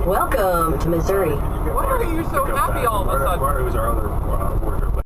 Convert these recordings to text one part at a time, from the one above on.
Welcome to Missouri. Why are you so happy all of a sudden? It was our other wardrobe.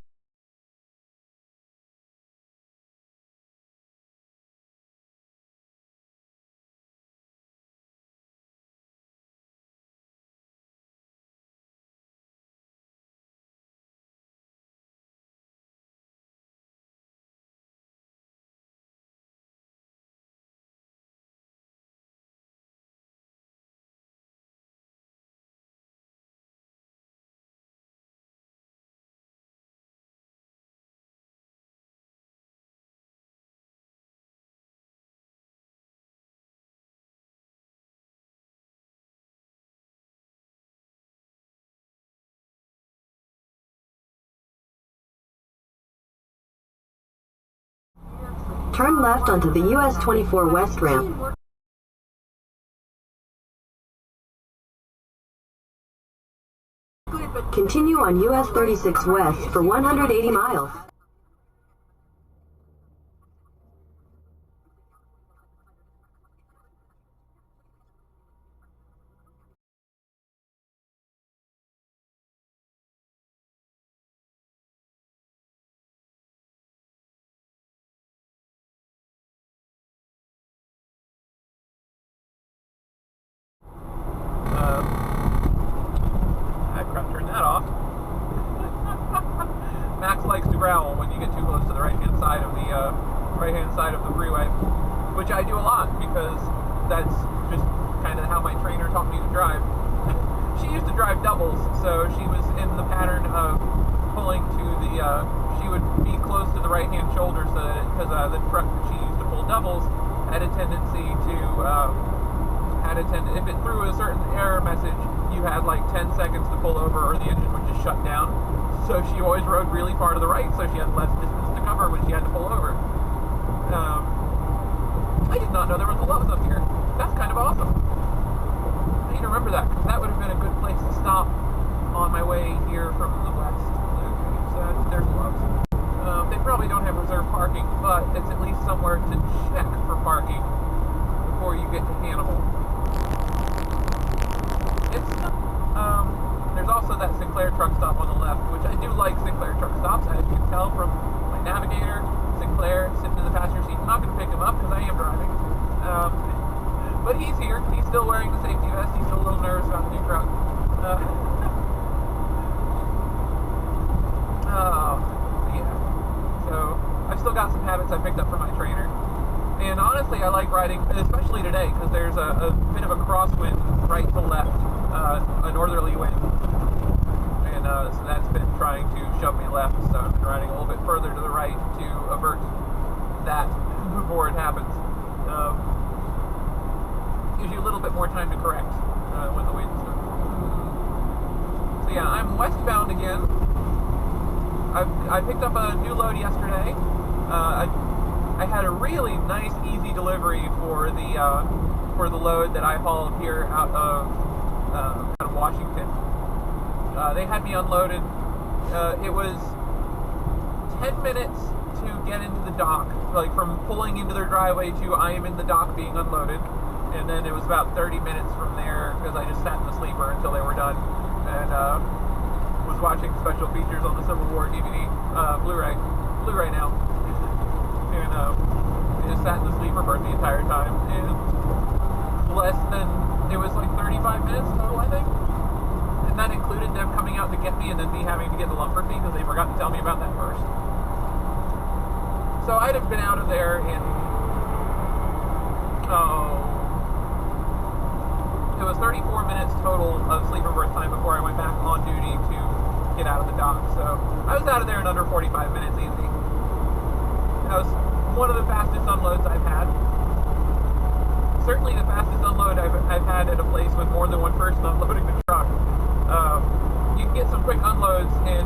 Turn left onto the US 24 West ramp. Continue on US 36 West for 180 miles. I turned that off. Max likes to growl when you get too close to the right-hand side of the freeway, which I do a lot because that's just kind of how my trainer taught me to drive. She used to drive doubles, so she was in the pattern of pulling to the. She would be close to the right-hand shoulder, so that because the truck that she used to pull doubles had a tendency to. If it threw a certain error message, you had like 10 seconds to pull over or the engine would just shut down. So she always rode really far to the right, so she had less distance to cover when she had to pull over. I did not know there was a Lowe's up here. That's kind of awesome. I need to remember that, because that would have been a good place to stop on my way here from the west. Okay, so there's Lowe's. They probably don't have reserved parking, but it's at least somewhere to check for parking before you get to Hannibal. There's also that Sinclair truck stop on the left, which I do like Sinclair truck stops. As you can tell from my navigator, Sinclair sitting in the passenger seat. I'm not going to pick him up because I am driving. But he's here. He's still wearing the safety vest. He's still a little nervous about the new truck. Yeah. So I've still got some habits I picked up from my trainer. And honestly, I like riding, especially today, because there's a bit of a crosswind right to left, a northerly wind. And so that's been trying to shove me left, so I've been riding a little bit further to the right to avert that before it happens. Gives you a little bit more time to correct when the wind's up. So yeah, I'm westbound again. I picked up a new load yesterday. I had a really nice, easy delivery for the load that I hauled here out of Washington. They had me unloaded. It was 10 minutes to get into the dock, like from pulling into their driveway to I am in the dock being unloaded, and then it was about 30 minutes from there because I just sat in the sleeper until they were done, and was watching special features on the Civil War DVD, Blu-ray now. And I just sat in the sleeper berth the entire time, and it was like 35 minutes total, I think, and that included them coming out to get me and then me having to get the lumber fee because they forgot to tell me about that first. So I'd have been out of there in, it was 34 minutes total of sleeper berth time before I went back on duty to get out of the dock, so I was out of there in under 45 minutes easy. That was one of the fastest unloads I've had. Certainly the fastest unload I've had at a place with more than one person unloading the truck. You can get some quick unloads in,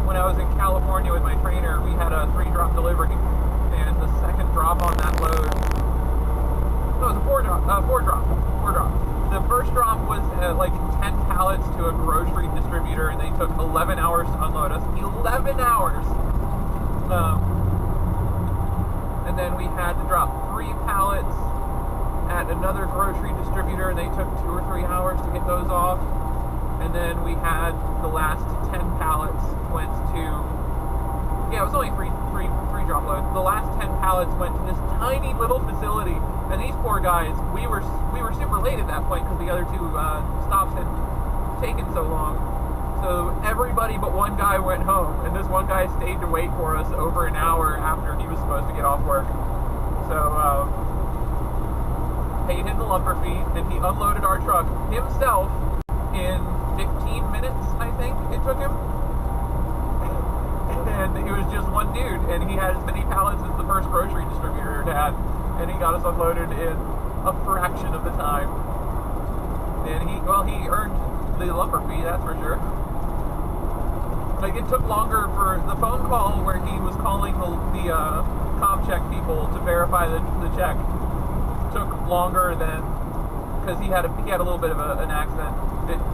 when I was in California with my trainer, we had a 3-drop delivery, and the second drop on that load, no, it was a 4 drop. The first drop was like 10 pallets to a grocery distributor, and they took 11 hours to unload us. 11 hours! And then we had to drop 3 pallets at another grocery distributor distributor, and they took 2 or 3 hours to get those off. And then we had the last 10 pallets went to, yeah, it was only three drop loads. The last 10 pallets went to this tiny little facility, and these poor guys, we were super late at that point because the other 2 stops had taken so long. So everybody but one guy went home, and this one guy stayed to wait for us over an hour after he was supposed to get off work. So paid him the lumber fee, and he unloaded our truck himself in 15 minutes, I think it took him. And he was just one dude, and he had as many pallets as the first grocery distributor had, and he got us unloaded in a fraction of the time. And he earned the lumber fee, that's for sure. Like, it took longer for the phone call where he was calling the com check people to verify the check. Took longer than, because he had a little bit of an accident.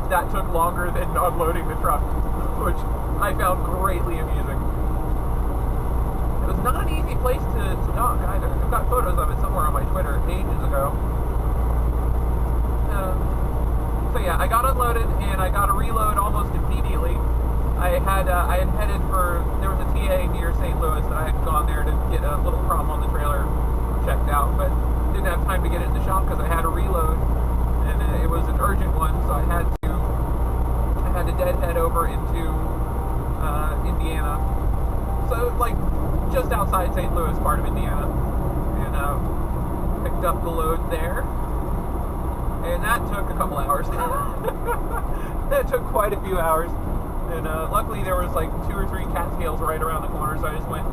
That took longer than unloading the truck, which I found greatly amusing. It was not an easy place to dock either. I've got photos of it somewhere on my Twitter ages ago. So yeah, I got unloaded and I got a reload almost immediately. I had headed for, there was a TA near St. Louis that I had gone there to get a little problem on the trailer checked out, but didn't have time to get it in the shop because I had a reload, and it was an urgent one, so I had to deadhead over into Indiana. So like just outside St. Louis part of Indiana, and picked up the load there. And that took a couple hours. That took quite a few hours. And luckily there was like 2 or 3 cattails right around the corner, so I just went to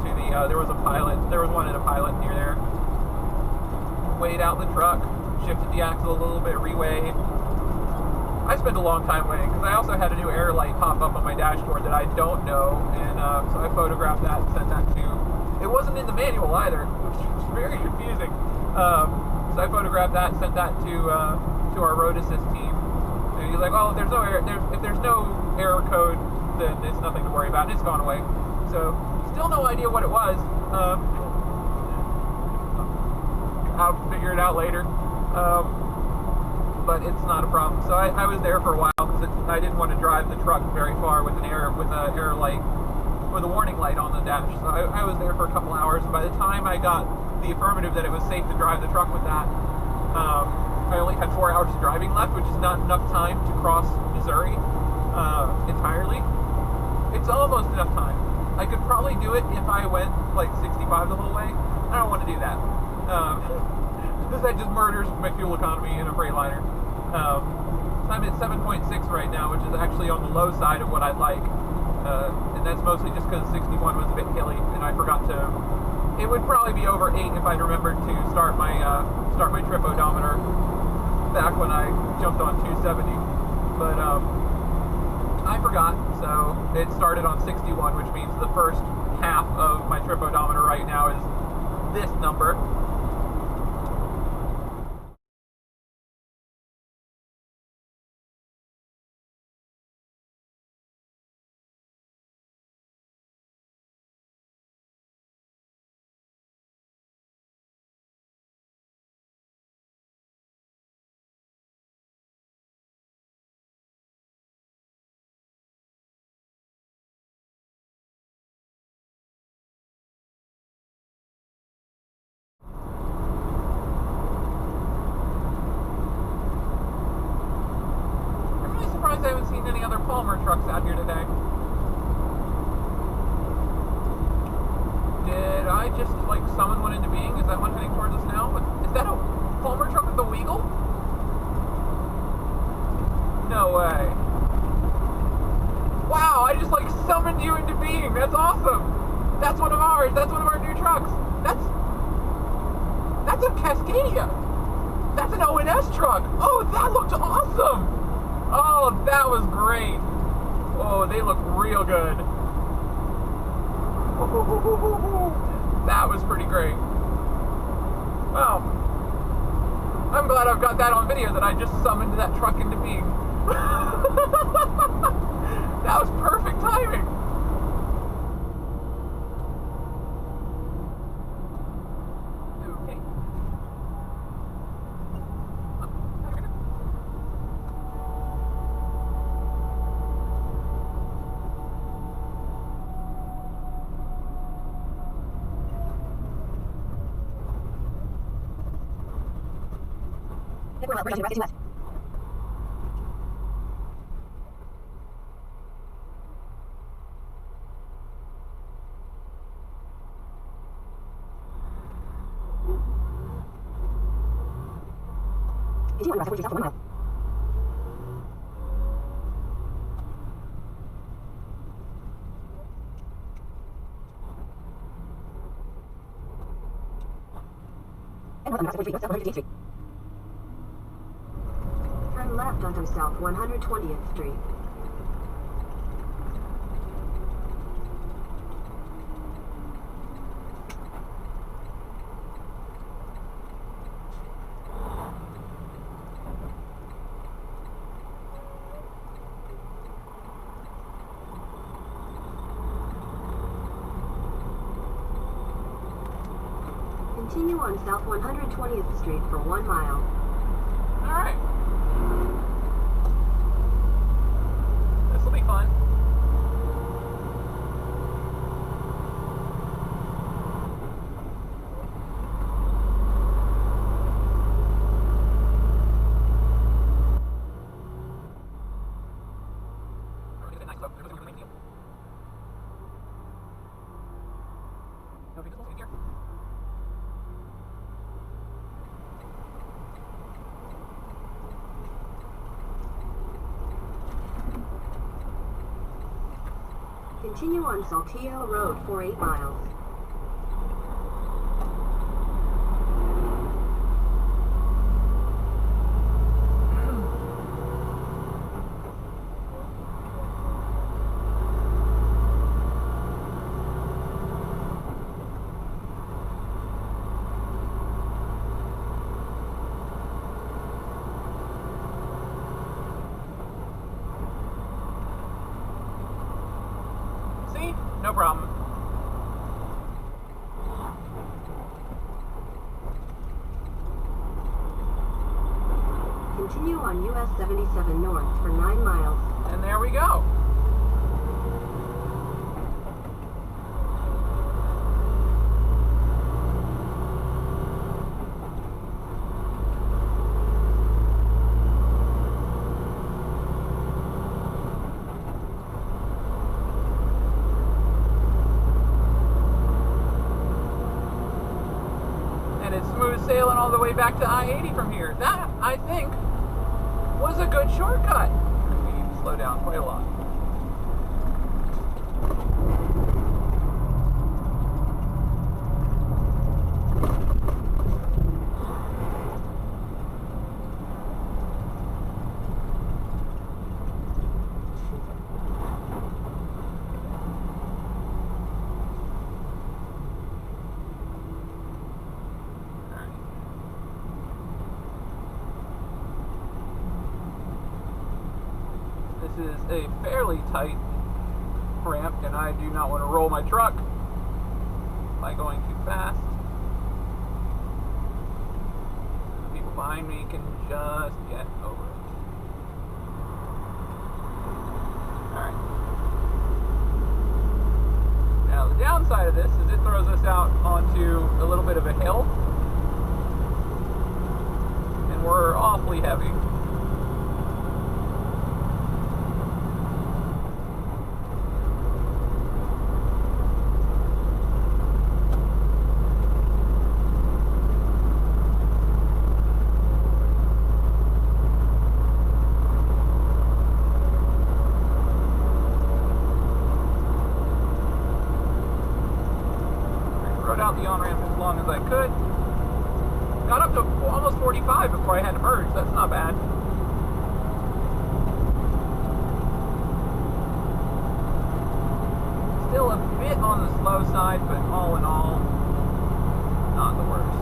there was one at a pilot near there. Weighed out the truck, shifted the axle a little bit, reweighed. I spent a long time waiting, because I also had a new air light pop up on my dashboard that I don't know, and so I photographed that and sent that to, it wasn't in the manual either, which was very confusing. So I photographed that and sent that to our road assist team. And he's like, oh, if there's no error code, then it's nothing to worry about, and it's gone away. So, still no idea what it was. I'll figure it out later. But it's not a problem. So I was there for a while because I didn't want to drive the truck very far with an error light, with a warning light on the dash. So I was there for a couple hours, and by the time I got the affirmative that it was safe to drive the truck with that, I only had 4 hours of driving left, which is not enough time to cross Missouri entirely. It's almost enough time. I could probably do it if I went like 65 the whole way. I don't want to do that. Because that just murders my fuel economy in a Freightliner. I'm at 7.6 right now, which is actually on the low side of what I'd like. And that's mostly just because 61 was a bit hilly, and I forgot to... It would probably be over 8 if I'd remembered to start my trip odometer back when I jumped on 270. But I forgot, so it started on 61, which means the first half of my trip odometer right now is this number. I haven't seen any other Palmer trucks out here today. Did I just like summon one into being? Is that one heading towards us now? Is that a Palmer truck with the Weagle? No way. Wow, I just like summoned you into being. That's awesome. That's one of ours. That's one of our new trucks. That's a Cascadia. That's an ONS truck. Oh, that looked awesome. Oh, that was great. Oh, they look real good. That was pretty great. Well, I'm glad I've got that on video that I just summoned that truck into being. That was perfect timing. Okay. Turn left onto South 120th Street. Continue on South 120th Street for 1 mile. Alright. This will be fun. Continue on Saltillo Road for 8 miles. No problem. Continue on US 77 North for 9 miles. And there we go. And it's smooth sailing all the way back to I-80 from here. That, I think, was a good shortcut. We need to slow down quite a lot. This is a fairly tight ramp, and I do not want to roll my truck by going too fast. The people behind me can just get over it. Alright. Now the downside of this is it throws us out onto a little bit of a hill, and we're awfully heavy. Out the on-ramp as long as I could. Got up to almost 45 before I had to merge. That's not bad. Still a bit on the slow side, but all in all, not the worst.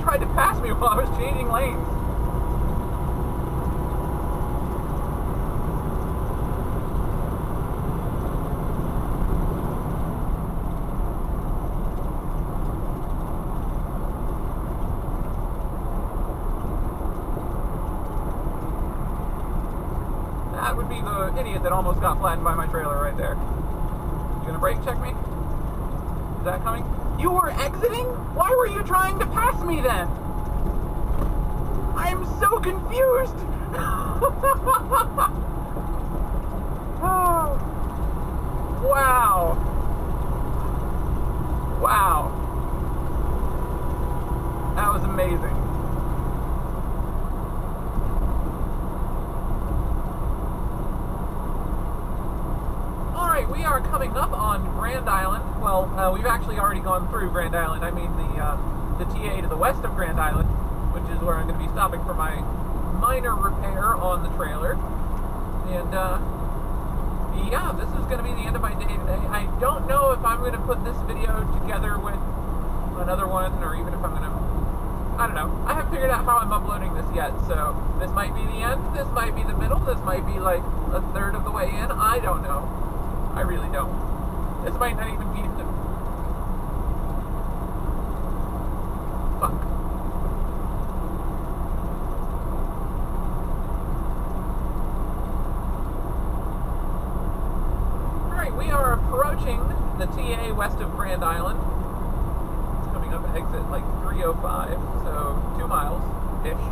Tried to pass me while I was changing lanes. That would be the idiot that almost got flattened by my trailer right there. You gonna brake check me? Is that coming? You were exiting? Why were you trying to pass me then? I am so confused! Oh. Wow. Wow. That was amazing. Alright, we are coming up on Grand Island. Well, we've actually already gone through Grand Island. I mean the TA to the west of Grand Island, which is where I'm going to be stopping for my minor repair on the trailer. And, yeah, this is going to be the end of my day today. I don't know if I'm going to put this video together with another one, or even if I'm going to... I don't know. I haven't figured out how I'm uploading this yet, so this might be the end, this might be the middle, this might be like a third of the way in. I don't know. I really don't. This might not even be the... Fuck. Alright, we are approaching the TA west of Grand Island. It's coming up at exit like 305, so 2 miles-ish.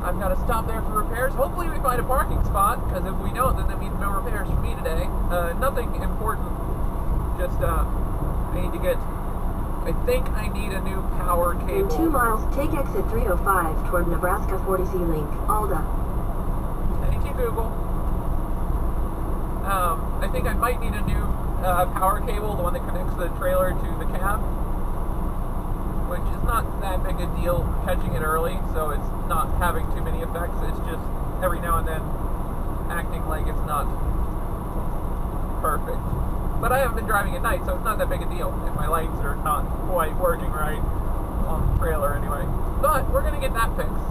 I've got to stop there for repairs. Hopefully we find a parking spot, because if we don't, then that means no repairs for me today. Nothing important. Just, I need to get... I think I need a new power cable. In 2 miles, take exit 305 toward Nebraska 40C link, Alda. Thank you, Google. I think I might need a new power cable, the one that connects the trailer to the cab, which is not that big a deal catching it early, so it's not having too many effects. It's just every now and then acting like it's not perfect. But I haven't been driving at night, so it's not that big a deal if my lights are not quite working right on the trailer anyway. But we're going to get that fixed.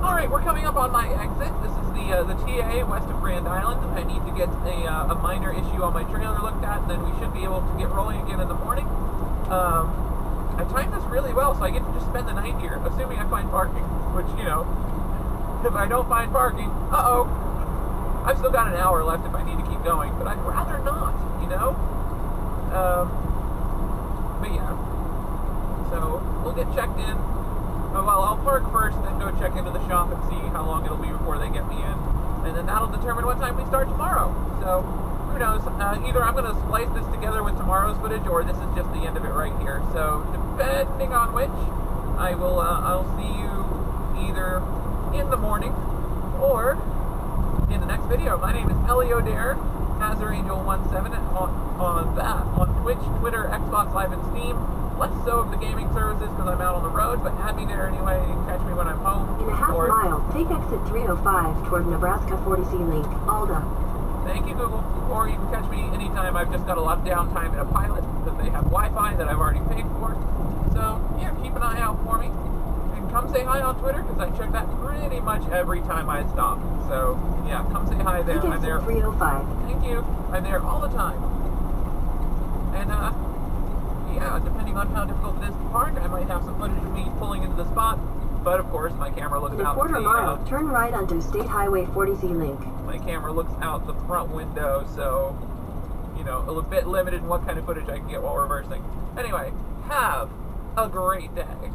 Alright, we're coming up on my exit. This is the TA west of Grand Island. I need to get a minor issue on my trailer looked at, and then we should be able to get rolling again in the morning. I timed this really well, so I get to just spend the night here, assuming I find parking, which, you know, if I don't find parking, uh-oh, I've still got an hour left if I need to keep going, but I'd rather not, you know? But yeah, so we'll get checked in. Well, I'll park first, then go check into the shop and see how long it'll be before they get me in. And then that'll determine what time we start tomorrow. So, who knows? Either I'm going to splice this together with tomorrow's footage, or this is just the end of it right here. So, depending on which, I'll see you either in the morning or in the next video. My name is Elio Dare, HazardAngel17 on Twitch, Twitter, Xbox Live, and Steam. Less so of the gaming services because I'm out on the road, but add me there anyway. You can catch me when I'm home. In a half mile, take exit 305 toward Nebraska 40C link, Alda. Thank you, Google. Or you can catch me anytime. I've just got a lot of downtime in a pilot because they have Wi-Fi that I've already paid for. So, yeah, keep an eye out for me. And come say hi on Twitter because I check that pretty much every time I stop. So, yeah, come say hi there. Take I'm there. 305. Thank you. I'm there all the time. And, yeah, depending on how difficult it is to park, I might have some footage of me pulling into the spot. But of course, my camera looks In out a quarter mile, turn right onto State Highway 40C link. My camera looks out the front window, so, you know, a bit limited in what kind of footage I can get while reversing. Anyway, have a great day.